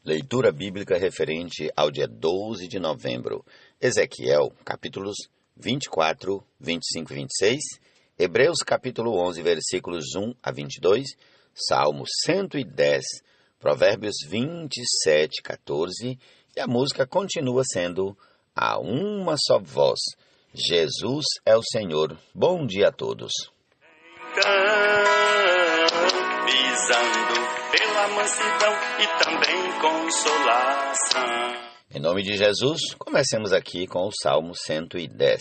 Leitura bíblica referente ao dia 12 de novembro. Ezequiel, capítulos 24, 25 e 26. Hebreus, capítulo 11, versículos 1 a 22. Salmo 110, Provérbios 27, 14. E a música continua sendo A Uma Só Voz. Jesus é o Senhor. Bom dia a todos. Visando pela mansidão e também consolação. Em nome de Jesus, comecemos aqui com o Salmo 110.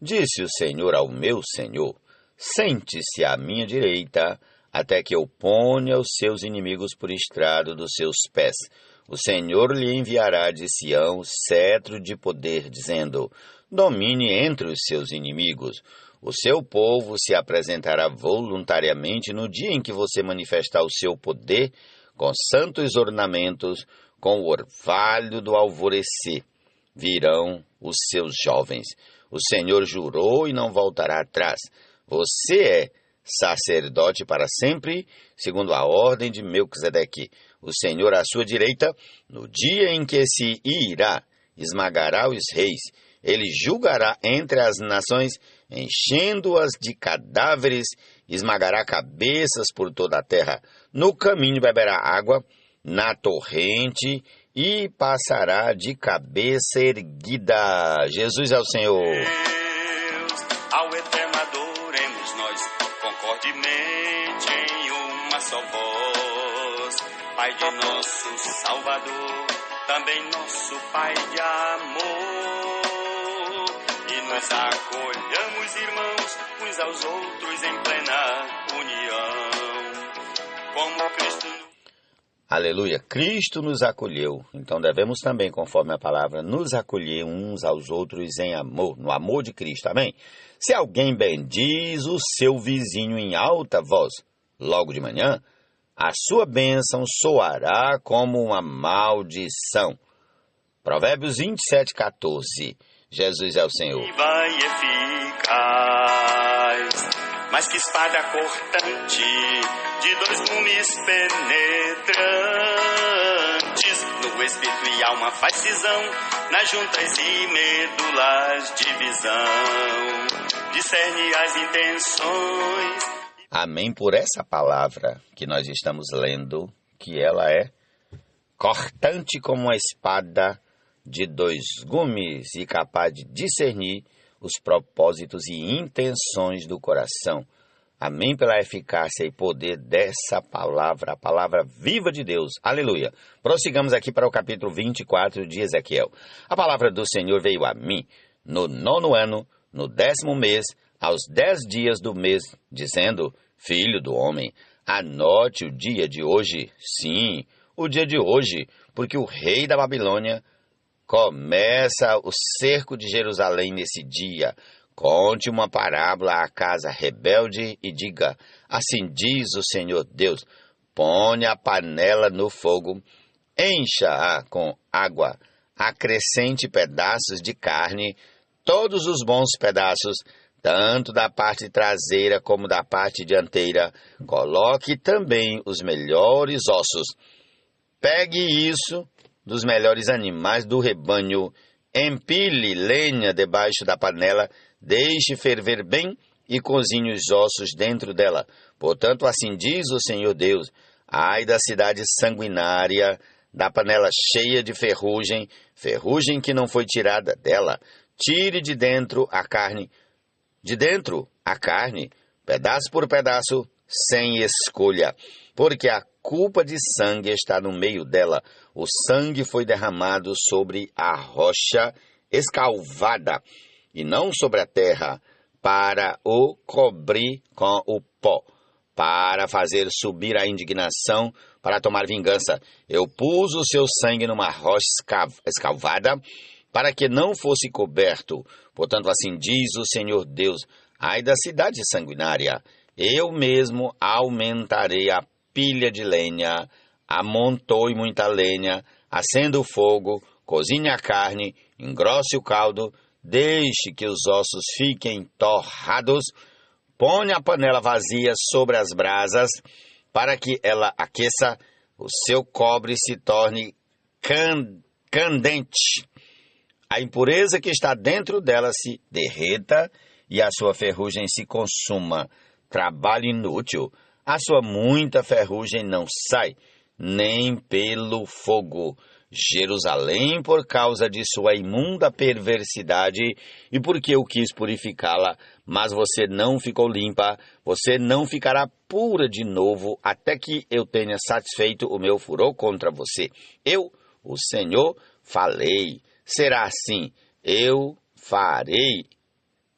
Disse o Senhor ao meu Senhor: sente-se à minha direita, até que eu ponha os seus inimigos por estrado dos seus pés. O Senhor lhe enviará de Sião cetro de poder, dizendo: domine entre os seus inimigos. O seu povo se apresentará voluntariamente no dia em que você manifestar o seu poder, com santos ornamentos, com o orvalho do alvorecer. Virão os seus jovens. O Senhor jurou e não voltará atrás. Você é sacerdote para sempre, segundo a ordem de Melquisedeque. O Senhor à sua direita, no dia em que se irá, esmagará os reis. Ele julgará entre as nações, enchendo-as de cadáveres, esmagará cabeças por toda a terra. No caminho beberá água, na torrente, e passará de cabeça erguida. Jesus é o Senhor. Deus, ao eterno adoremos nós, concordemente em uma só voz. Pai de nosso Salvador, também nosso Pai de amor. E nos acolhamos, irmãos, uns aos outros em plena união. Como Cristo... Aleluia, Cristo nos acolheu, então devemos também, conforme a palavra, nos acolher uns aos outros em amor, no amor de Cristo, amém? Se alguém bendiz o seu vizinho em alta voz, logo de manhã, a sua bênção soará como uma maldição. Provérbios 27, 14. Jesus é o Senhor. Viva e eficaz, mais que espada cortante, de 2 gumes penetrantes, no espírito e alma faz cisão, nas juntas e medulas divisão, discerne as intenções. Amém por essa palavra que nós estamos lendo, que ela é cortante como uma espada de 2 gumes e capaz de discernir os propósitos e intenções do coração. Amém pela eficácia e poder dessa palavra, a palavra viva de Deus. Aleluia. Prossigamos aqui para o capítulo 24 de Ezequiel. A palavra do Senhor veio a mim no 9º ano, no 10º mês, aos 10 dias do mês, dizendo: filho do homem, anote o dia de hoje, sim, o dia de hoje, porque o rei da Babilônia começa o cerco de Jerusalém nesse dia. Conte uma parábola à casa rebelde e diga: assim diz o Senhor Deus, ponha a panela no fogo, encha-a com água, acrescente pedaços de carne, todos os bons pedaços, tanto da parte traseira como da parte dianteira. Coloque também os melhores ossos. Pegue isso dos melhores animais do rebanho, empilhe lenha debaixo da panela, deixe ferver bem e cozinhe os ossos dentro dela. Portanto, assim diz o Senhor Deus: ai da cidade sanguinária, da panela cheia de ferrugem, ferrugem que não foi tirada dela. Tire de dentro a carne, pedaço por pedaço, sem escolha, porque a culpa de sangue está no meio dela. O sangue foi derramado sobre a rocha escalvada, e não sobre a terra, para o cobrir com o pó, para fazer subir a indignação, para tomar vingança. Eu pus o seu sangue numa rocha escalvada, para que não fosse coberto. Portanto, assim diz o Senhor Deus: ai da cidade sanguinária, eu mesmo aumentarei a pilha de lenha, amontoe muita lenha, acenda o fogo, cozinhe a carne, engrosse o caldo, deixe que os ossos fiquem torrados, ponha a panela vazia sobre as brasas, para que ela aqueça, o seu cobre se torne candente. A impureza que está dentro dela se derreta e a sua ferrugem se consuma. Trabalho inútil. A sua muita ferrugem não sai, nem pelo fogo. Jerusalém, por causa de sua imunda perversidade e porque eu quis purificá-la, mas você não ficou limpa, você não ficará pura de novo até que eu tenha satisfeito o meu furor contra você. Eu, o Senhor, falei. Será assim, eu farei.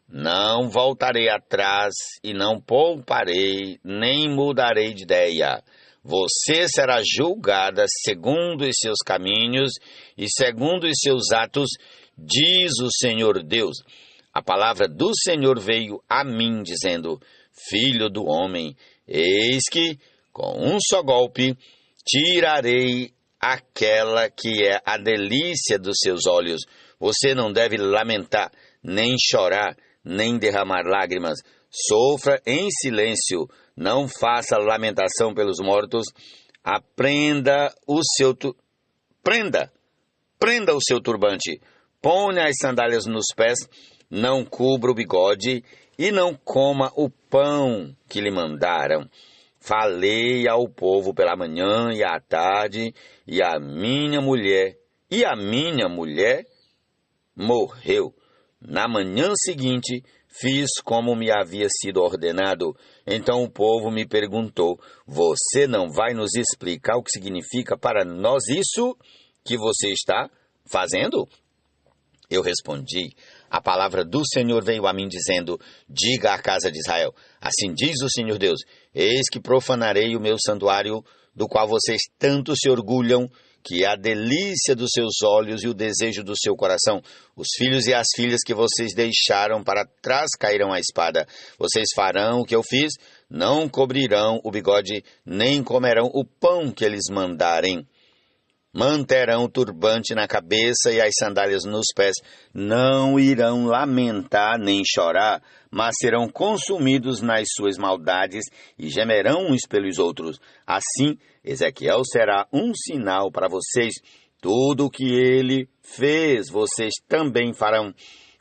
Não voltarei atrás e não pouparei, nem mudarei de ideia. Você será julgada segundo os seus caminhos e segundo os seus atos, diz o Senhor Deus. A palavra do Senhor veio a mim, dizendo: Filho do homem, eis que, com um só golpe, tirarei aquela que é a delícia dos seus olhos. Você não deve lamentar, nem chorar, nem derramar lágrimas. Sofra em silêncio, não faça lamentação pelos mortos. Prenda o seu turbante, ponha as sandálias nos pés, não cubra o bigode e não coma o pão que lhe mandaram. Falei ao povo pela manhã e à tarde, e a minha mulher morreu. Na manhã seguinte, fiz como me havia sido ordenado. Então o povo me perguntou: você não vai nos explicar o que significa para nós isso que você está fazendo? Eu respondi: a palavra do Senhor veio a mim dizendo: diga à casa de Israel, assim diz o Senhor Deus, eis que profanarei o meu santuário, do qual vocês tanto se orgulham, que é a delícia dos seus olhos e o desejo do seu coração. Os filhos e as filhas que vocês deixaram para trás cairão à espada. Vocês farão o que eu fiz, não cobrirão o bigode, nem comerão o pão que eles mandarem. Manterão o turbante na cabeça e as sandálias nos pés. Não irão lamentar nem chorar, mas serão consumidos nas suas maldades e gemerão uns pelos outros. Assim, Ezequiel será um sinal para vocês. Tudo o que ele fez, vocês também farão.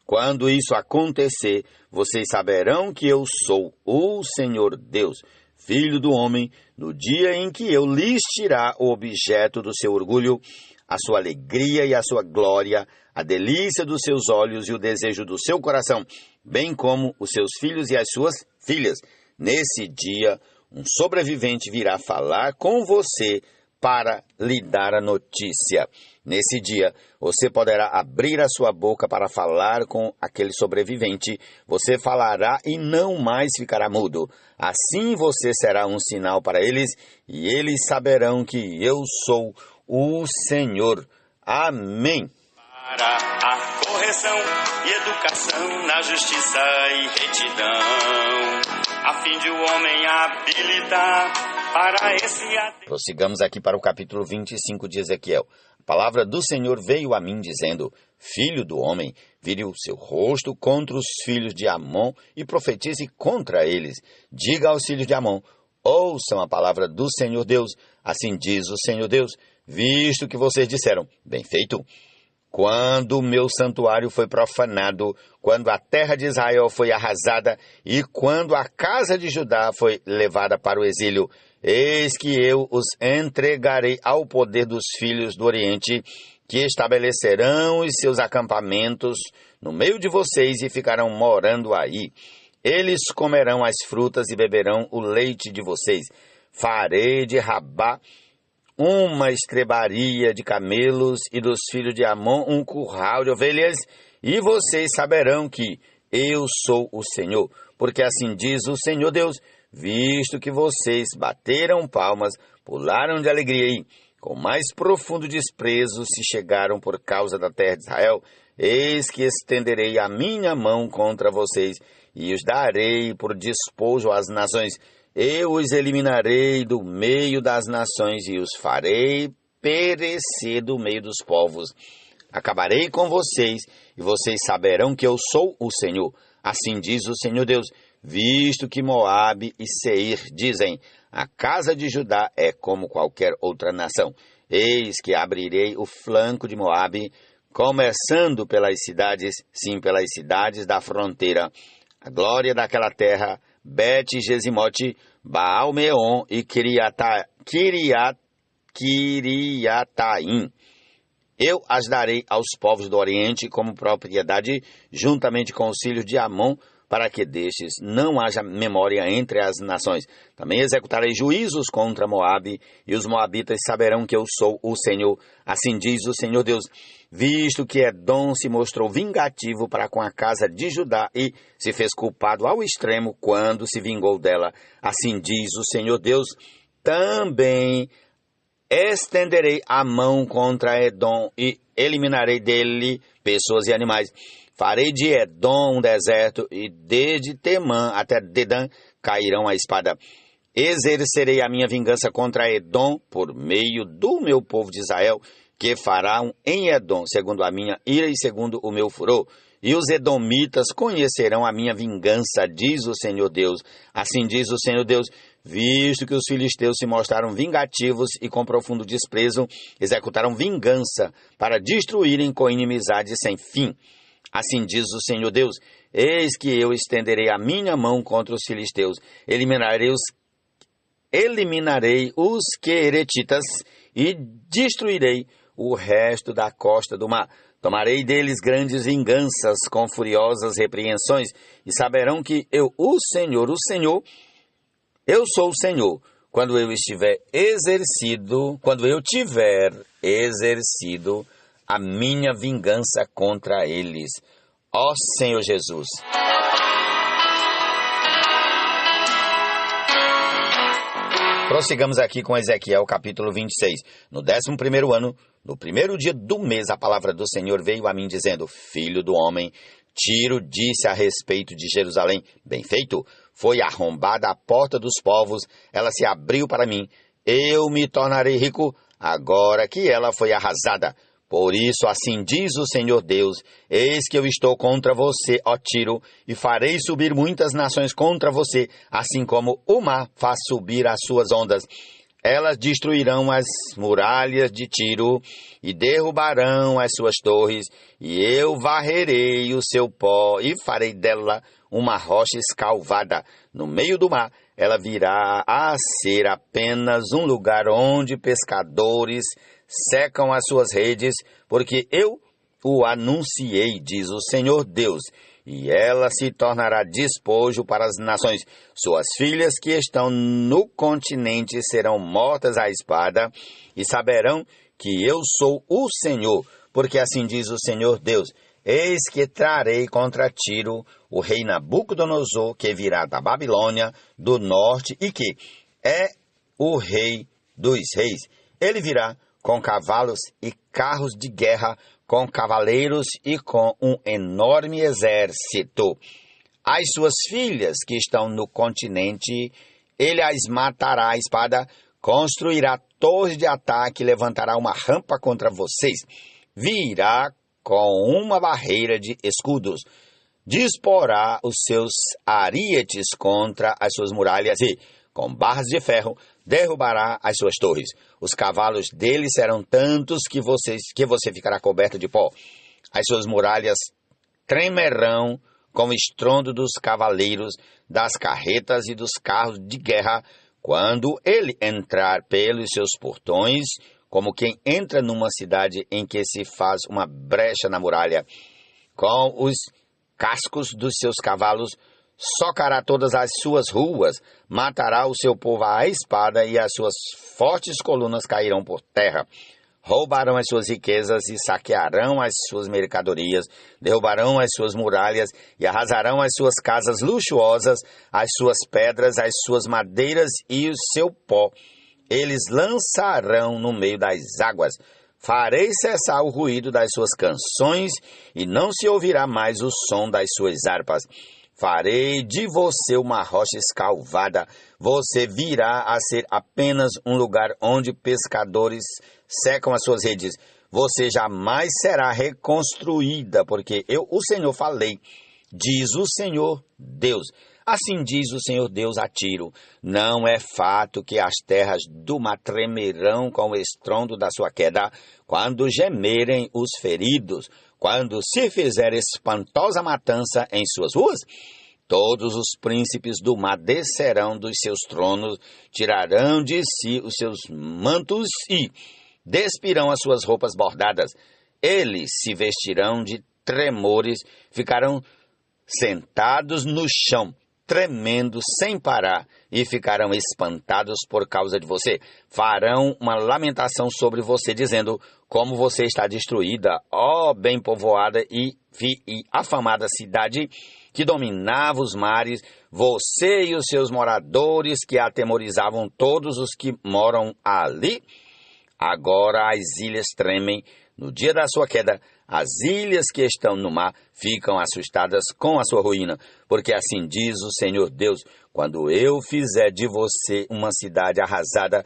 Quando isso acontecer, vocês saberão que eu sou o Senhor Deus. Filho do homem, no dia em que eu lhes tirar o objeto do seu orgulho, a sua alegria e a sua glória, a delícia dos seus olhos e o desejo do seu coração, bem como os seus filhos e as suas filhas. Nesse dia, um sobrevivente virá falar com você para lhe dar a notícia. Nesse dia, você poderá abrir a sua boca para falar com aquele sobrevivente. Você falará e não mais ficará mudo. Assim você será um sinal para eles, e eles saberão que eu sou o Senhor. Amém. Para a correção e educação na justiça e retidão, a fim de o homem habilitar para esse... Prossigamos aqui para o capítulo 25 de Ezequiel. A palavra do Senhor veio a mim dizendo: Filho do homem, vire o seu rosto contra os filhos de Amon e profetize contra eles. Diga aos filhos de Amon: ouçam a palavra do Senhor Deus. Assim diz o Senhor Deus, visto que vocês disseram: bem feito. Quando o meu santuário foi profanado, quando a terra de Israel foi arrasada e quando a casa de Judá foi levada para o exílio, eis que eu os entregarei ao poder dos filhos do Oriente, que estabelecerão os seus acampamentos no meio de vocês e ficarão morando aí. Eles comerão as frutas e beberão o leite de vocês. Farei de Rabá uma estrebaria de camelos e dos filhos de Amon um curral de ovelhas, e vocês saberão que eu sou o Senhor, porque assim diz o Senhor Deus, visto que vocês bateram palmas, pularam de alegria e, com mais profundo desprezo, se chegaram por causa da terra de Israel, eis que estenderei a minha mão contra vocês e os darei por despojo às nações. Eu os eliminarei do meio das nações e os farei perecer do meio dos povos. Acabarei com vocês e vocês saberão que eu sou o Senhor. Assim diz o Senhor Deus, visto que Moabe e Seir dizem, a casa de Judá é como qualquer outra nação. Eis que abrirei o flanco de Moabe, começando pelas cidades, sim, pelas cidades da fronteira. A glória daquela terra, Bet-Gesimote, Baal-Meon e Kiriataim. Eu as darei aos povos do Oriente como propriedade, juntamente com os filhos de Amon, para que destes não haja memória entre as nações. Também executarei juízos contra Moabe, e os moabitas saberão que eu sou o Senhor. Assim diz o Senhor Deus, visto que Edom se mostrou vingativo para com a casa de Judá e se fez culpado ao extremo quando se vingou dela. Assim diz o Senhor Deus, também estenderei a mão contra Edom e eliminarei dele pessoas e animais. Farei de Edom um deserto e desde Temã até Dedã cairão a espada. Exercerei a minha vingança contra Edom por meio do meu povo de Israel, que farão em Edom segundo a minha ira e segundo o meu furor. E os edomitas conhecerão a minha vingança, diz o Senhor Deus. Assim diz o Senhor Deus, visto que os filisteus se mostraram vingativos e com profundo desprezo, executaram vingança para destruírem com inimizade sem fim. Assim diz o Senhor Deus, eis que eu estenderei a minha mão contra os filisteus, eliminarei os queretitas e destruirei o resto da costa do mar. Tomarei deles grandes vinganças com furiosas repreensões, e saberão que eu, o Senhor, eu sou o Senhor, quando eu tiver exercido a minha vingança contra eles. Ó Senhor Jesus. Prossigamos aqui com Ezequiel capítulo 26. No 11º ano, no primeiro dia do mês, a palavra do Senhor veio a mim dizendo, filho do homem, Tiro disse a respeito de Jerusalém, bem feito, foi arrombada a porta dos povos, ela se abriu para mim, eu me tornarei rico, agora que ela foi arrasada. Por isso, assim diz o Senhor Deus, eis que eu estou contra você, ó Tiro, e farei subir muitas nações contra você, assim como o mar faz subir as suas ondas. Elas destruirão as muralhas de Tiro e derrubarão as suas torres, e eu varrerei o seu pó e farei dela uma rocha escalvada. No meio do mar, ela virá a ser apenas um lugar onde pescadores secam as suas redes, porque eu o anunciei, diz o Senhor Deus, e ela se tornará despojo para as nações. Suas filhas que estão no continente serão mortas à espada, e saberão que eu sou o Senhor, porque assim diz o Senhor Deus, eis que trarei contra Tiro o rei Nabucodonosor, que virá da Babilônia, do norte, e que é o rei dos reis. Ele virá com cavalos e carros de guerra, com cavaleiros e com um enorme exército. As suas filhas que estão no continente, ele as matará à espada, construirá torres de ataque, levantará uma rampa contra vocês, virá com uma barreira de escudos, disporá os seus arietes contra as suas muralhas e, com barras de ferro, derrubará as suas torres. Os cavalos dele serão tantos que você ficará coberto de pó. As suas muralhas tremerão com o estrondo dos cavaleiros, das carretas e dos carros de guerra, quando ele entrar pelos seus portões, como quem entra numa cidade em que se faz uma brecha na muralha. Com os cascos dos seus cavalos, socará todas as suas ruas, matará o seu povo à espada e as suas fortes colunas cairão por terra. Roubarão as suas riquezas e saquearão as suas mercadorias, derrubarão as suas muralhas e arrasarão as suas casas luxuosas, as suas pedras, as suas madeiras e o seu pó. Eles lançarão no meio das águas. Farei cessar o ruído das suas canções e não se ouvirá mais o som das suas harpas. Farei de você uma rocha escalvada. Você virá a ser apenas um lugar onde pescadores secam as suas redes. Você jamais será reconstruída, porque eu, o Senhor, falei, diz o Senhor Deus. Assim diz o Senhor Deus a Tiro: não é fato que as terras do mar tremerão com o estrondo da sua queda, quando gemerem os feridos, quando se fizer espantosa matança em suas ruas? Todos os príncipes do mar descerão dos seus tronos, tirarão de si os seus mantos e despirão as suas roupas bordadas. Eles se vestirão de tremores, ficarão sentados no chão, tremendo sem parar, e ficarão espantados por causa de você. Farão uma lamentação sobre você, dizendo: como você está destruída, ó bem povoada e afamada cidade, que dominava os mares, você e os seus moradores, que atemorizavam todos os que moram ali. Agora as ilhas tremem no dia da sua queda. As ilhas que estão no mar ficam assustadas com a sua ruína, porque assim diz o Senhor Deus: quando eu fizer de você uma cidade arrasada,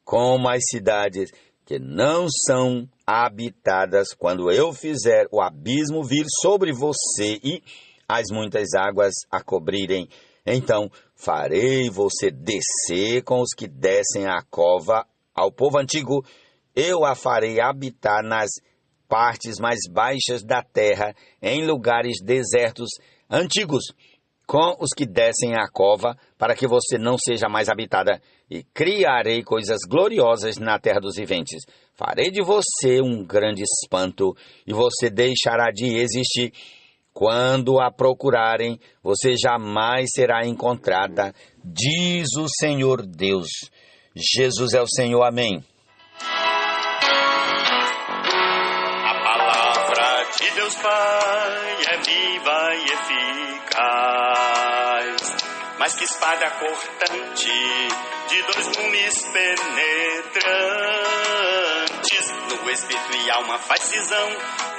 como as cidades que não são habitadas, quando eu fizer o abismo vir sobre você e as muitas águas a cobrirem, então farei você descer com os que descem à cova. Ao povo antigo eu a farei habitar nas partes mais baixas da terra, em lugares desertos antigos, com os que descem à cova, para que você não seja mais habitada, e criarei coisas gloriosas na terra dos viventes. Farei de você um grande espanto, e você deixará de existir. Quando a procurarem, você jamais será encontrada, diz o Senhor Deus. Jesus é o Senhor, amém. A palavra de Deus Pai é viva e eficaz, mais que espada cortante, de 2 gumes penetrantes, no espírito e alma faz cisão,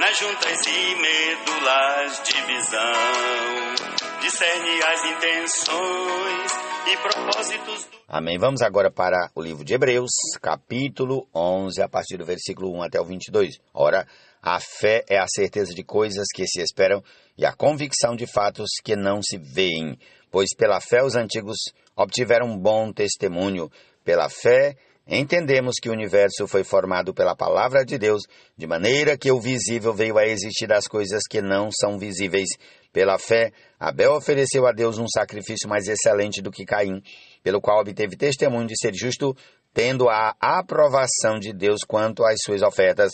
nas juntas e medulas divisão, discerne as intenções e propósitos do... Amém. Vamos agora para o livro de Hebreus, capítulo 11, a partir do versículo 1 até o 22. Ora, a fé é a certeza de coisas que se esperam e a convicção de fatos que não se veem. Pois pela fé os antigos obtiveram um bom testemunho. Pela fé entendemos que o universo foi formado pela palavra de Deus, de maneira que o visível veio a existir das coisas que não são visíveis. Pela fé, Abel ofereceu a Deus um sacrifício mais excelente do que Caim, pelo qual obteve testemunho de ser justo, tendo a aprovação de Deus quanto às suas ofertas.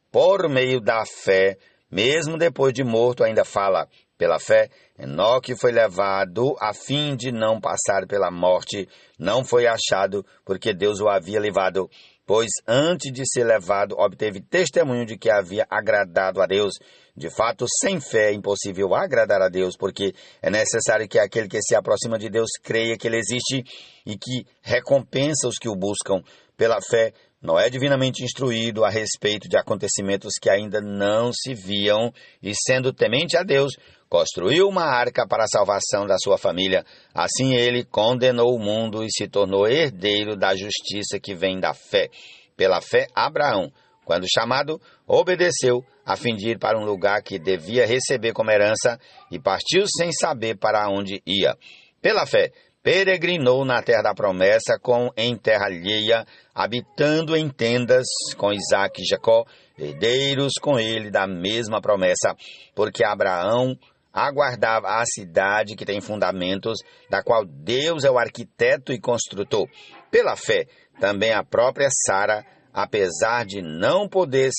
Por meio da fé, mesmo depois de morto, ainda fala. Pela fé, Enoque foi levado a fim de não passar pela morte. Não foi achado, porque Deus o havia levado. Pois antes de ser levado, obteve testemunho de que havia agradado a Deus. De fato, sem fé é impossível agradar a Deus, porque é necessário que aquele que se aproxima de Deus creia que Ele existe e que recompensa os que o buscam. Pela fé, Noé, divinamente instruído a respeito de acontecimentos que ainda não se viam, e sendo temente a Deus, construiu uma arca para a salvação da sua família. Assim ele condenou o mundo e se tornou herdeiro da justiça que vem da fé. Pela fé, Abraão, quando chamado, obedeceu, a fim de ir para um lugar que devia receber como herança, e partiu sem saber para onde ia. Pela fé, peregrinou na terra da promessa, em terra alheia, habitando em tendas com Isaque e Jacó, herdeiros com ele da mesma promessa, porque Abraão aguardava a cidade que tem fundamentos, da qual Deus é o arquiteto e construtor. Pela fé, também a própria Sara, apesar de não poder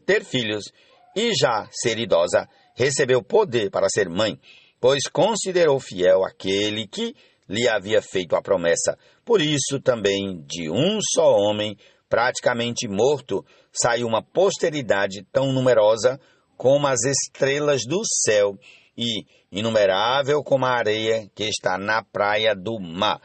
ter filhos e já ser idosa, recebeu poder para ser mãe, pois considerou fiel aquele que lhe havia feito a promessa. Por isso também de um só homem, praticamente morto, saiu uma posteridade tão numerosa como as estrelas do céu e inumerável como a areia que está na praia do mar.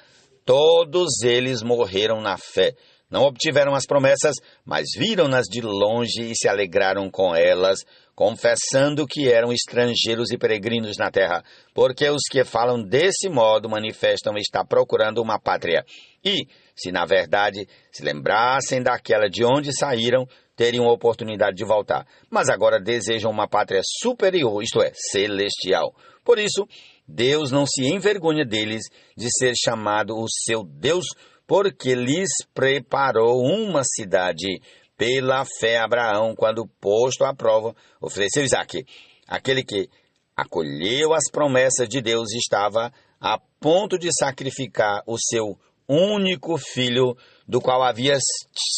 Todos eles morreram na fé. Não obtiveram as promessas, mas viram-nas de longe e se alegraram com elas, confessando que eram estrangeiros e peregrinos na terra, porque os que falam desse modo manifestam estar procurando uma pátria. E, se na verdade se lembrassem daquela de onde saíram, teriam a oportunidade de voltar. Mas agora desejam uma pátria superior, isto é, celestial. Por isso, Deus não se envergonha deles de ser chamado o seu Deus, porque lhes preparou uma cidade. Pela fé, Abraão, quando posto à prova, ofereceu Isaque. Aquele que acolheu as promessas de Deus estava a ponto de sacrificar o seu único filho, do qual havia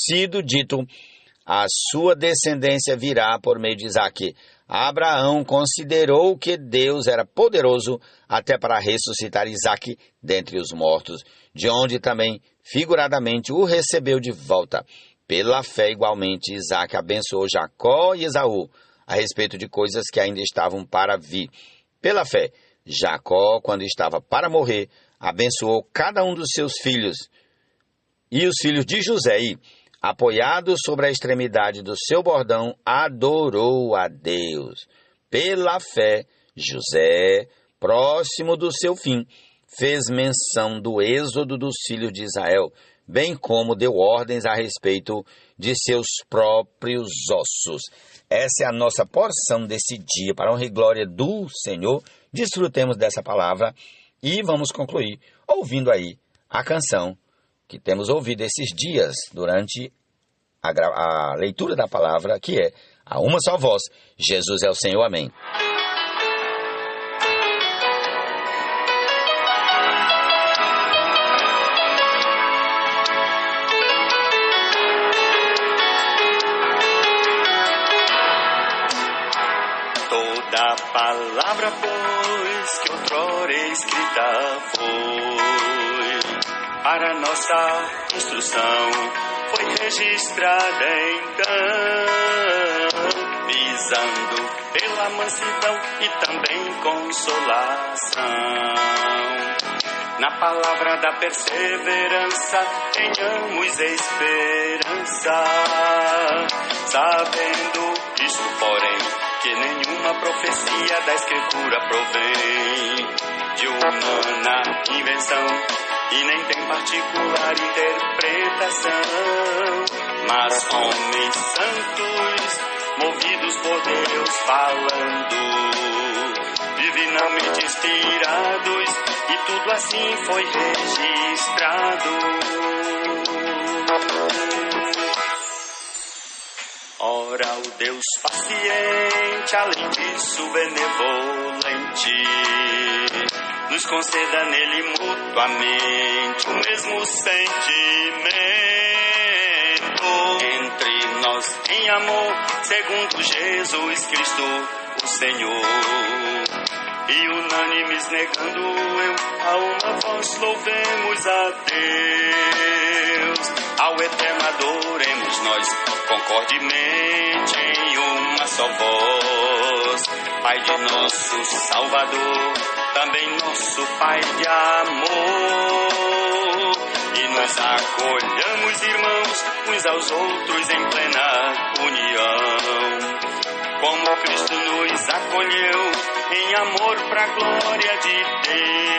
sido dito: a sua descendência virá por meio de Isaque. Abraão considerou que Deus era poderoso até para ressuscitar Isaque dentre os mortos, de onde também figuradamente o recebeu de volta. Pela fé, igualmente, Isaque abençoou Jacó e Esaú a respeito de coisas que ainda estavam para vir. Pela fé, Jacó, quando estava para morrer, abençoou cada um dos seus filhos. E os filhos de José, e, apoiado sobre a extremidade do seu bordão, adorou a Deus. Pela fé, José, próximo do seu fim, fez menção do êxodo dos filhos de Israel, bem como deu ordens a respeito de seus próprios ossos. Essa é a nossa porção desse dia, para a honra e glória do Senhor. Desfrutemos dessa palavra e vamos concluir ouvindo aí a canção que temos ouvido esses dias durante a leitura da palavra, que é A Uma Só Voz, Jesus é o Senhor, amém. Toda palavra, pois, que outrora escrita foi, para nossa instrução, foi registrada então, visando pela mansidão e também consolação. Na palavra da perseverança, tenhamos esperança, sabendo isto, porém, que nenhuma profecia da Escritura provém de humana invenção e nem tem particular interpretação, mas homens santos, movidos por Deus falando, divinamente inspirados, e tudo assim foi registrado. Ora, o Deus paciente, além disso benevolente, nos conceda nele mutuamente o mesmo sentimento entre nós em amor, segundo Jesus Cristo, o Senhor. E unânimes negando eu, a uma voz louvemos a Deus, ao Eterno adoremos nós, concordemente em uma só voz. Pai de nosso Salvador, também nosso Pai de amor, e nós acolhamos, irmãos, uns aos outros em plena união, como Cristo nos acolheu em amor pra glória de Deus.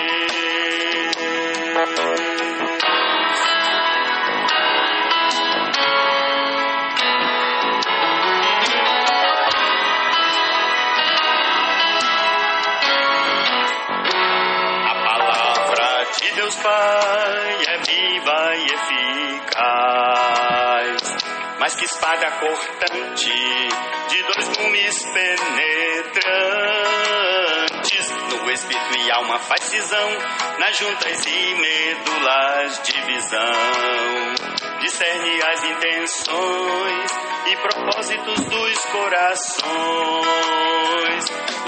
Deus Pai é viva e eficaz, mais que espada cortante de 2 gumes penetrantes, no espírito e alma faz cisão, nas juntas e medulas divisão, discerne as intenções e propósitos dos corações.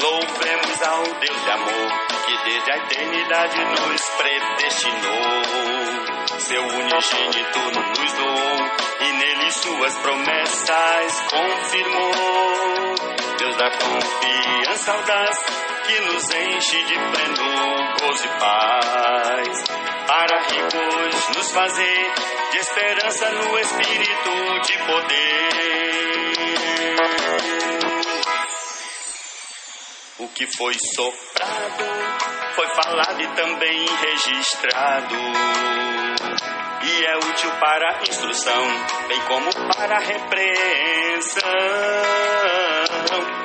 Louvemos ao Deus de amor, que desde a eternidade nos predestinou, seu unigênito nos doou, e nele suas promessas confirmou. Deus da confiança audaz, que nos enche de pleno gozo e paz, para ricos nos fazer de esperança no espírito de poder. O que foi soprado, foi falado e também registrado, e é útil para instrução, bem como para repreensão,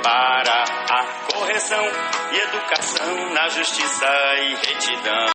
para a correção e educação na justiça e retidão.